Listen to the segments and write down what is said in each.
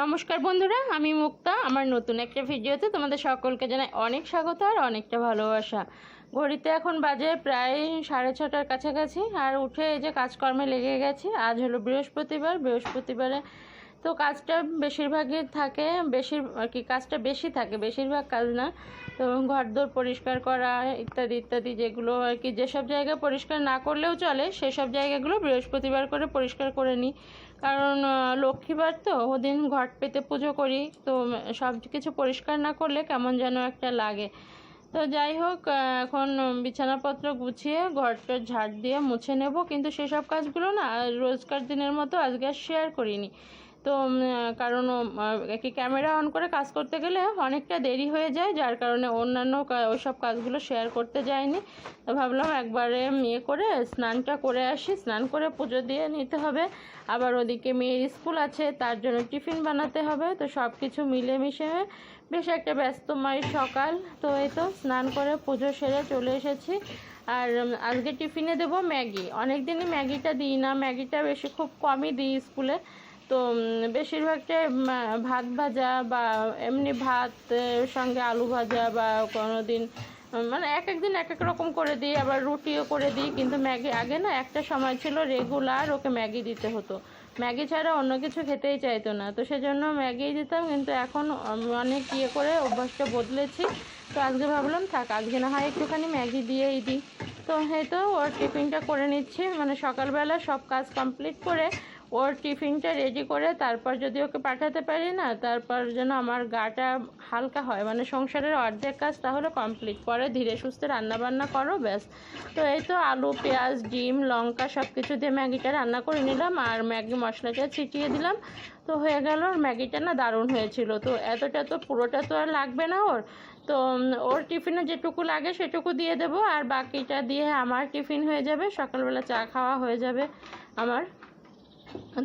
নমস্কার বন্ধুরা, আমি মুক্তা। আমার নতুন একটা ভিডিওতে তোমাদের সকলকে জানাই অনেক স্বাগত আর অনেকটা ভালোবাসা। ঘড়িতে এখন বাজে প্রায় 6:30টার কাছাকাছি, আর উঠে এই যে কাজকর্মে লেগে গেছি। আজ হলো বৃহস্পতিবারে তো কাজটা বেশিরভাগই থাকে, কাজটা বেশি থাকে, বেশিরভাগ কাজ না। তো ঘরদোর পরিষ্কার করা ইত্যাদি ইত্যাদি, যেগুলো আর কি যেসব জায়গা পরিষ্কার না করলেও চলে সেসব জায়গাগুলো বৃহস্পতিবার করে পরিষ্কার করে নিই। কারণ লক্ষ্মীবার তো ওদিন ঘট পেতে পুজো করি, তো সব কিছু পরিষ্কার না করলে কেমন যেন একটা লাগে। তো যাই হোক, এখন বিছানাপত্র গুছিয়ে ঘরটা ঝাড় দিয়ে মুছে নেব, কিন্তু সেসব কাজগুলো না রোজকার দিনের মতো আজকে আর শেয়ার করিনি। তো কারণ কি ক্যামেরা অন করে কাজ করতে গেলে অনেকটা দেরি হয়ে যায়, যার কারণে অন্যান্য ওইসব কাজগুলো শেয়ার করতে যাইনি। তো ভাবলাম একবারে করে স্নানটা করে আসি, স্নান করে পুজো দিয়ে নিতে হবে। আবার ওদিকে মেয়ের স্কুল আছে, তার জন্য টিফিন বানাতে হবে। তো সব কিছু মিলেমিশে বেশ একটা ব্যস্তময় সকাল। তো এই তো স্নান করে পুজো সেরে চলে এসেছি। আর আজকে টিফিনে দেবো ম্যাগি। অনেক দিনই ম্যাগিটা দিই না, ম্যাগিটা খুব কমই দিই স্কুলে। তো বেশিরভাগটাই ভাত ভাজা বা এমনি ভাত সঙ্গে আলু ভাজা, বা কোনো দিন মানে এক এক দিন এক এক রকম করে দিই, আবার রুটিও করে দিই। কিন্তু ম্যাগি আগে না একটা সময় ছিল রেগুলার ওকে ম্যাগি দিতে হতো, ম্যাগি ছাড়া অন্য কিছু খেতেই চাইতো না। তো সেজন্য ম্যাগি দিতাম, কিন্তু এখন অনেক করে অভ্যাসটা বদলেছি। তো আজকে ভাবলাম থাক, আজকে না হয় একটুখানি ম্যাগি দিয়েই দিই। তো এই তো ওর টিফিনটা করে নিচ্ছি, মানে সকালবেলা সব কাজ কমপ্লিট করে ওর টিফিনটা রেডি করে তারপর যদি ওকে পাঠাতে পারি না, তারপর যেন আমার গাটা হালকা হয়, মানে সংসারের অর্ধেক কাজ তাহলে কমপ্লিট। পরে ধীরে সুস্থে রান্নাবান্না করো, ব্যাস। তো এই তো আলু, পেঁয়াজ, ডিম, লঙ্কা সব কিছু দিয়ে ম্যাগিটা রান্না করে নিলাম, আর ম্যাগি মশলাটা ছিটিয়ে দিলাম। তো হয়ে গেল। আর ম্যাগিটা না দারুণ হয়েছিল। তো এতটা তো পুরোটা তো আর লাগবে না ওর। তো ওর টিফিনে যেটুকু লাগে সেটুকু দিয়ে দেবো, আর বাকিটা দিয়ে আমার টিফিন হয়ে যাবে, সকালবেলা চা খাওয়া হয়ে যাবে আমার।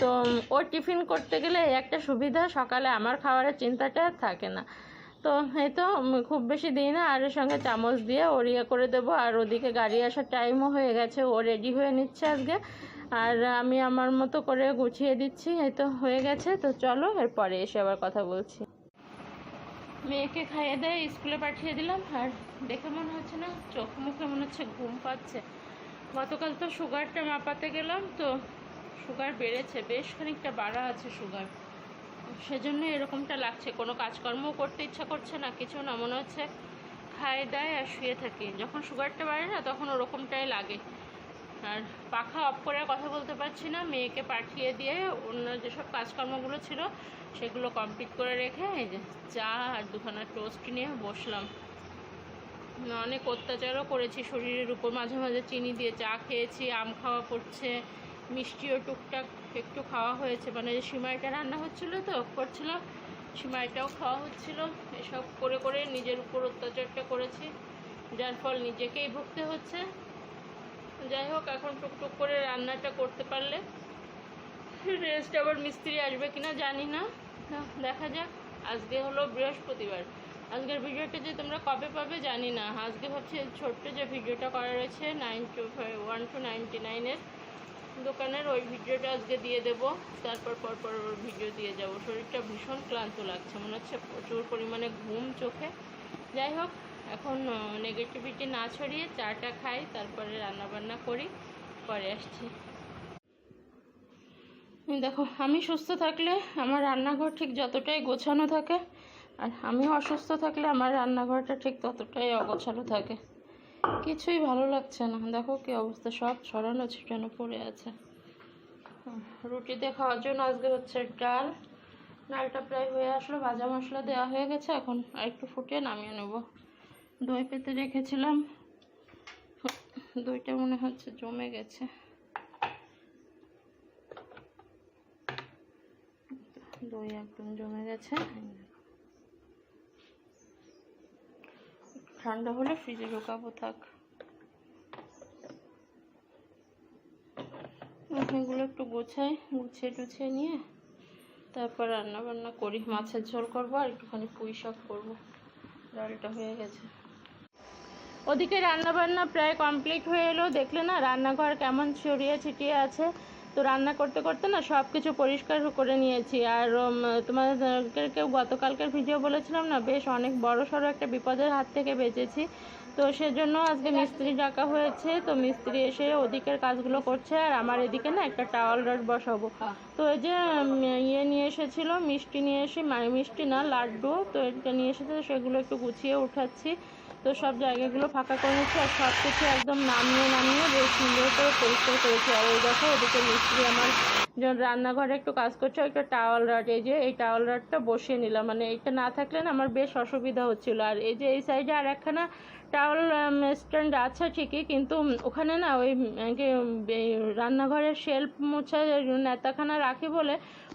তো ওর টিফিন করতে গেলে একটা সুবিধা, সকালে আমার খাবারের চিন্তাটা থাকে না। তো এই তো খুব বেশি দিই না, আর এর সঙ্গে চামচ দিয়ে ওর করে দেবো। আর ওদিকে গাড়ি আসার টাইমও হয়ে গেছে, ও রেডি হয়ে নিচ্ছে আজকে, আর আমি আমার মতো করে গুছিয়ে দিচ্ছি। এই তো হয়ে গেছে। তো চলো এরপরে এসে আবার কথা বলছি। মেয়েকে খাইয়ে দিয়ে স্কুলে পাঠিয়ে দিলাম, আর দেখে মনে হচ্ছে না, চোখ মুখে মনে হচ্ছে ঘুম পাচ্ছে। গতকাল তো সুগারটা মাপাতে গেলাম, তো সুগার বেড়েছে, বেশ খানিকটা বাড়া আছে সুগার। সেজন্য এরকমটা লাগছে, কোনো কাজকর্মও করতে ইচ্ছা করছে না, কিছু না, মনে হচ্ছে খায় দায় আর শুয়ে থাকি। যখন সুগারটা বাড়ে না তখন ওরকমটাই লাগে। আর পাখা অফ করে কথা বলতে পারছি না। মেয়েকে পাঠিয়ে দিয়ে অন্য যেসব কাজকর্মগুলো ছিল সেগুলো কমপ্লিট করে রেখে এই যে চা আর দুখানা টোস্ট নিয়ে বসলাম। অনেক অত্যাচারও করেছি শরীরের উপর, মাঝে মাঝে চিনি দিয়ে চা খেয়েছি, আম খাওয়া পড়ছে, মিষ্টিও টুকটাক একটু খাওয়া হয়েছে, মানে সিমাইটা রান্না হচ্ছিলো তো করছিলাম, সিমাইটাও খাওয়া হচ্ছিল। এসব করে করে নিজের উপর অত্যাচারটা করেছি, যার ফল নিজেকেই ভুগতে হচ্ছে। যাই হোক, এখন টুকটুক করে রান্নাটা করতে পারলে রেস্ট। আবার মিস্ত্রি আসবে কিনা জানি না, দেখা যাক। আজকে হলো বৃহস্পতিবার। আজকের ভিডিওটা যে তোমরা কবে পাবে জানি না। আজকে ভাবছি ছোট্ট যে ভিডিওটা করা রয়েছে 1 to 99-এর দোকানের, ওই ভিডিওটা আজকে দিয়ে দেবো। তারপর পরপর ওর ভিডিও দিয়ে যাব। শরীরটা ভীষণ ক্লান্ত লাগছে, মনে হচ্ছে প্রচুর পরিমাণে ঘুম চোখে। যাই হোক, এখন নেগেটিভিটি না ছড়িয়ে চাটা খাই, তারপরে রান্নাবান্না করি, পরে আসছি। দেখো, আমি সুস্থ থাকলে আমার রান্নাঘর ঠিক যতটাই গোছানো থাকে, আর আমি অসুস্থ থাকলে আমার রান্নাঘরটা ঠিক ততটাই অগোছালো থাকে। কিছুই ভালো লাগছে না। দেখো কি অবস্থা, সব ছড়ানো ছিটানো পড়ে আছে। রুটিতে খাওয়ার জন্য আজকে হচ্ছে ডাল। ডালটা প্রায় হয়ে আসলো, ভাজা মশলা দেওয়া হয়ে গেছে, এখন আর একটু ফুটিয়ে নামিয়ে নেব। দই পেতে রেখেছিলাম, দইটা মনে হচ্ছে জমে গেছে। দই একদম জমে গেছে। ঠান্ডা হলে ফ্রিজে ঢোকাবো, থাক। এগুলো একটু গুছিয়ে টুছিয়ে নিয়ে তারপর রান্না বান্না করি। মাছের ঝোল করবো আর একটুখানি পুঁই শাক করবো। ডালটা হয়ে গেছে। ওদিকে রান্না বান্না প্রায় কমপ্লিট হয়ে এলো। দেখলে না রান্নাঘর কেমন ছড়িয়ে ছিটিয়ে আছে। তো রান্না করতে করতে না সব কিছু পরিষ্কার করে নিয়েছি। আর তোমাদেরকেও গতকালকের ভিডিও বলেছিলাম না, বেশ অনেক বড় সড়ো একটা বিপদের হাত থেকে বেঁচেছি। তো সেজন্য আজকে মিস্ত্রি ডাকা হয়েছে। তো মিস্ত্রি এসে ওদিকের কাজগুলো করছে, আর আমার এদিকে না একটা টাওয়াল রড বসাবো। তো এই যে ইয়ে নিয়ে এসেছিলো, মিষ্টি নিয়ে এসে, মিষ্টি না লাড্ডু, তো এটা নিয়ে এসেছে, সেগুলো একটু গুছিয়ে উঠাচ্ছি। তো সব জায়গাগুলো ফাঁকা করে নিচ্ছি, আর সব কিছু একদম নামিয়ে বেশ সুন্দর করে পরিষ্কার করেছি। আর এই দেখো ওদিকে মিস্ত্রি আমার যখন রান্নাঘরে একটু কাজ করছে, একটা টাওয়াল রড, এই যে এই টাওয়াল রডটা বসিয়ে নিলাম। মানে এটা না থাকলে না আমার বেশ অসুবিধা হচ্ছিল। আর এই যে এই সাইডে আর একখানা টাওয়াল স্ট্যান্ড আছে ঠিকই, কিন্তু ওখানে না ওই রান্নাঘরের শেল্ফ মোছা নেতাখানা রাখি বলে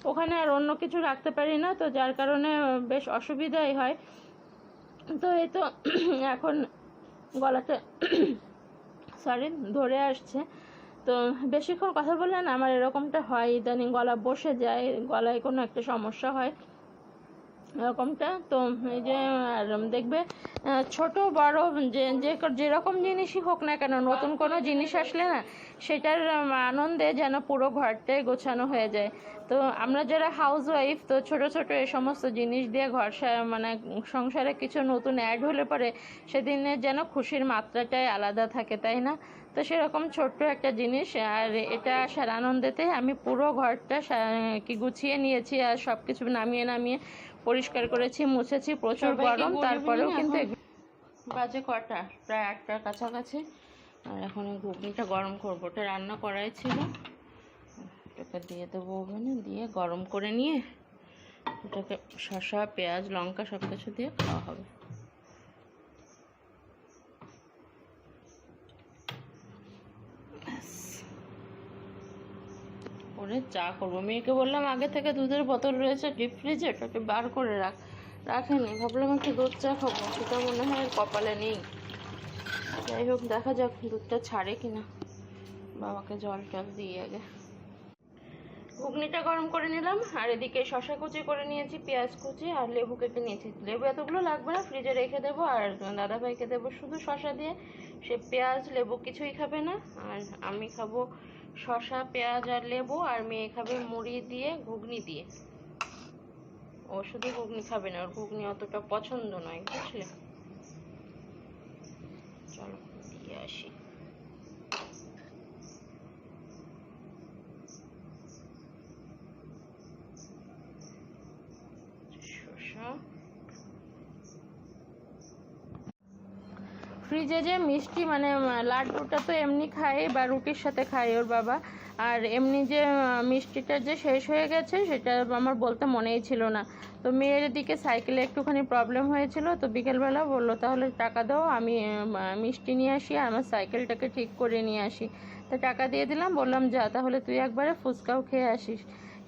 ওখানে আর অন্য কিছু রাখতে পারি না, তো যার কারণে বেশ অসুবিধাই হয়। তো এই তো এখন গলাটা সরি ধরে আসছে। তো বেশিক্ষণ কথা বললে না আমার এরকমটা হয়, ইদানিং গলা বসে যায়, গলায় কোনো একটা সমস্যা হয় এরকমটা। তো এই যে আর দেখবে ছোট বড় যেরকম জিনিসই হোক না কেন, নতুন কোনো জিনিস আসলে না সেটার আনন্দে যেন পুরো ঘরটাই গোছানো হয়ে যায়। তো আমরা যারা হাউস ওয়াইফ, তো ছোট ছোট এই সমস্ত জিনিস দিয়ে ঘর মানে সংসারে কিছু নতুন অ্যাড হলে পরে সেদিনের যেন খুশির মাত্রাটাই আলাদা থাকে, তাই না? তো সেরকম ছোট্ট একটা জিনিস, আর এটা আসার আনন্দেতে আমি পুরো ঘরটা কি গুছিয়ে নিয়েছি, আর সব কিছু নামিয়ে পরিষ্কার করেছি, মুছেছি। প্রচুর গরম, তারপরেও কিন্তু বাজে কটা প্রায় 8টার কাছাকাছি। আর এখন ঘুগনিটা গরম করবো, ওটা রান্না করাই ছিল, ওটাকে দিয়ে দেবো ওভেনে, দিয়ে গরম করে নিয়ে ওটাকে শসা পেঁয়াজ লঙ্কা সব কিছু দিয়ে খাওয়া হবে। করে চা করবো। মেয়েকে বললাম আগে থেকে দুধের বোতল রয়েছে ডিপ ফ্রিজে, ওটাকে বার করে রাখেনি, ভাবলাম একটু দুধ চা খাবো, সেটা মনে হয় কপালে নেই। যাই হোক দেখা যাক দুধটা ছাড়ে কিনা। বাবাকে জল টল দিয়ে আগে ঘুগনিটা গরম করে নিলাম, আর এদিকে শসা কুচি করে নিয়েছি, পেঁয়াজ কুচি, আর লেবু কেটে নিয়েছি। লেবু এতগুলো লাগবে না, ফ্রিজে রেখে দেবো। আর দাদাভাইকে দেবো শুধু শসা দিয়ে, সে পেঁয়াজ লেবু কিছুই খাবে না। আর আমি খাবো শসা পেঁয়াজ আর লেবু, আর মেয়ে খাবে মুড়ি দিয়ে ঘুগনি দিয়ে। ও শুধু ঘুগনি খাবে না, ওর ঘুগনি অতটা পছন্দ নয়, বুঝলে? চলো দিয়ে আসি। ফ্রিজে যে মিষ্টি মানে লাড্ডুটা তো এমনি খায় বা রুটির সাথে খায় ওর বাবা, আর এমনি যে মিষ্টিটা যে শেষ হয়ে গেছে সেটা আমার বলতে মনেই ছিল না। তো মেয়ের দিকে সাইকেলে একটুখানি প্রবলেম হয়েছিল, তো বিকেলবেলা বললো তাহলে টাকা দাও, আমি মিষ্টি নিয়ে আসি আর আমার সাইকেলটাকে ঠিক করে নিয়ে আসি। তো টাকা দিয়ে দিলাম, বললাম যা তাহলে তুই একবারে ফুচকাও খেয়ে আসিস।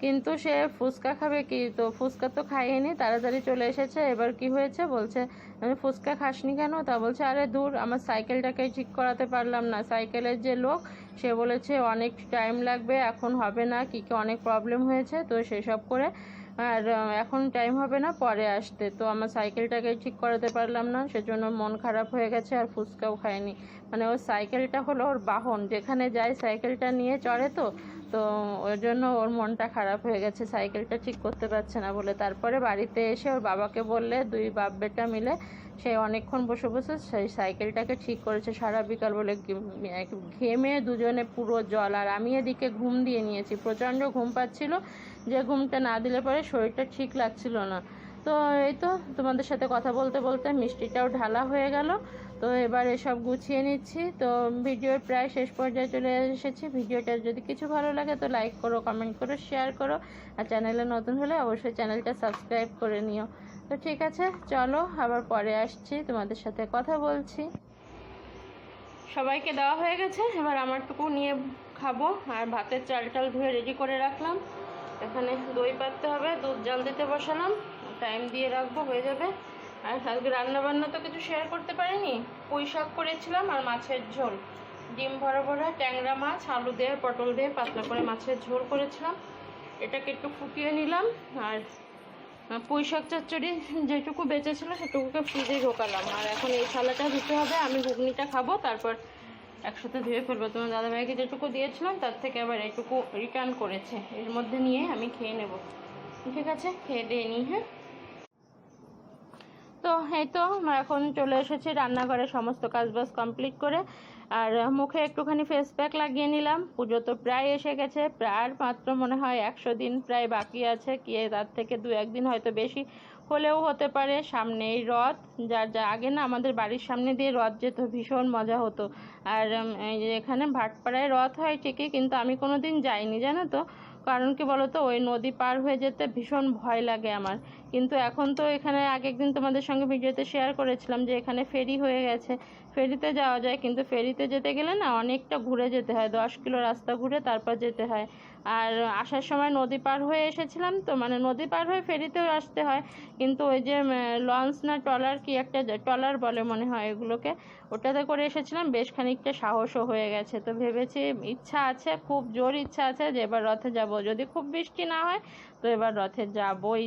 কিন্তু সে ফুচকা খাবে কি, তো ফুচকা তো খাইনি, তাড়াতাড়ি চলে এসেছে। এবার কি হয়েছে বলছে আমি ফুচকা খাসনি কেন, তা বলছে আরে দূর আমার সাইকেলটাকে ঠিক করাতে পারলাম না, সাইকেলের যে লোক সে বলেছে অনেক টাইম লাগবে, এখন হবে না, কি অনেক প্রবলেম হয়েছে, তো সেসব করে আর এখন টাইম হবে না, পরে আসতে। তো আমার সাইকেলটাকে ঠিক করাতে পারলাম না, সেজন্য মন খারাপ হয়ে গেছে, আর ফুচকাও খায়নি। মানে ওর সাইকেলটা হলো ওর বাহন, যেখানে যায় সাইকেলটা নিয়ে চড়ে, তো তো ওর জন্য ওর মনটা খারাপ হয়ে গেছে, সাইকেলটা ঠিক করতে পারছে না বলে। তারপরে বাড়িতে এসে ওর বাবাকে বললে, দুই বাপ বেটা মিলে সে অনেকক্ষণ বসে বসে সেই সাইকেলটাকে ঠিক করেছে সারা বিকাল। বলে ঘেমে দুজনে পুরো জল, আর আমি এদিকে ঘুম দিয়ে নিয়েছি, প্রচণ্ড ঘুম পাচ্ছিল, যে ঘুমটা না দিলে পরে শরীরটা ঠিক লাগছিল না। তো এই তো তোমাদের সাথে কথা বলতে বলতে মিষ্টিটাও ঢালা হয়ে গেল। তো এবার এসব গুছিয়ে নিচ্ছি। তো ভিডিওর প্রায় শেষ পর্যায়ে চলে এসেছি। ভিডিওটা যদি কিছু ভালো লাগে তো লাইক করো, কমেন্ট করো, শেয়ার করো, আর চ্যানেলে নতুন হলে অবশ্যই চ্যানেলটা সাবস্ক্রাইব করে নিও। তো ঠিক আছে, চলো আবার পরে আসছি, তোমাদের সাথে কথা বলছি। সবাইকে দেওয়া হয়ে গেছে, এবার আমারটুকু নিয়ে খাবো। আর ভাতের চাল টাল ধুয়ে রেডি করে রাখলাম, এখানে দই পাততে হবে, দুধ জাল দিতে বসালাম, টাইম দিয়ে রাখবো, হয়ে যাবে। আর আজকে রান্নাবান্না তো কিছু শেয়ার করতে পারিনি, পুঁই শাক করেছিলাম আর মাছের ঝোল, ডিম ভরা ভরা ট্যাংরা মাছ, আলু দিয়ে পটল দিয়ে পাতলা করে মাছের ঝোল করেছিলাম, এটাকে একটু ফুটিয়ে নিলাম। আর পুঁই শাক চচ্চড়ি যেটুকু বেঁচেছিলো সেটুকুকে ফ্রিজে ঢোকালাম। আর এখন এই থালাটা দিতে হবে, আমি ঘুগনিটা খাবো, তারপর একসাথে ধুয়ে ফেলবো। তোমার দাদাভাইকে যেটুকু দিয়েছিলাম তার থেকে আবার এটুকু রিটার্ন করেছে, এর মধ্যে নিয়ে আমি খেয়ে নেব। ঠিক আছে, খেয়ে দিয়ে নিই। হ্যাঁ, তো এই তো এখন চলে এসেছি রান্নাঘরে সমস্ত কাজবাজ কমপ্লিট করে। আর মুখে একটুখানি ফেস প্যাক লাগিয়ে নিলাম। পুজো তো প্রায় এসে গেছে, প্রায় মাত্র মনে হয় 100 দিন প্রায় বাকি আছে, কি তার থেকে 2-1 দিন হয়তো বেশি হলেও হতে পারে। সামনেই রথ, যা আগে না আমাদের বাড়ির সামনে দিয়ে রথ যেত, ভীষণ মজা হতো। আর এই যে এখানে ভাটপাড়ায় রথ হয় ঠিকই, কিন্তু আমি কোনো দিন যাইনি জানো তো। কারণ কি বলতো, ওই নদী পার হয়ে যেতে ভীষণ ভয় লাগে আমার। কিন্তু এখন তো এখানে আগের দিন তোমাদের সঙ্গে ভিডিওতে শেয়ার করেছিলাম যে এখানে ফেরি হয়ে গেছে, ফেরিতে যাওয়া যায়। কিন্তু ফেরিতে যেতে গেলে না অনেকটা ঘুরে যেতে হয়, 10 কিলো রাস্তা ঘুরে তারপর যেতে হয়। আর আসার সময় নদী পার হয়ে এসেছিলাম তো, মানে নদী পার হয়ে ফেরিতেও আসতে হয়। কিন্তু ওই যে লঞ্চ না ট্রলার, কি একটা ট্রলার বলে মনে হয় এগুলোকে, ওটাতে করে এসেছিলাম, বেশ খানিকটা সাহসও হয়ে গেছে। তো ভেবেছি, ইচ্ছা আছে, খুব জোর ইচ্ছা আছে যে এবার রথে যাব, যদি খুব বৃষ্টি না হয় তো এবার রথে যাবই,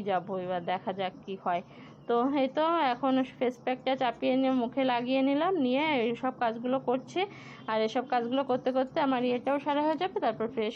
এবার দেখা যাক কি হয়। তো এই তো এখন ফেস প্যাকটা চাপিয়ে নিয়ে মুখে লাগিয়ে নিলাম, নিয়ে এইসব কাজগুলো করছি। আর এসব কাজগুলো করতে করতে আমার ইয়েটাও সারা হয়ে যাবে, তারপর ফ্রেশ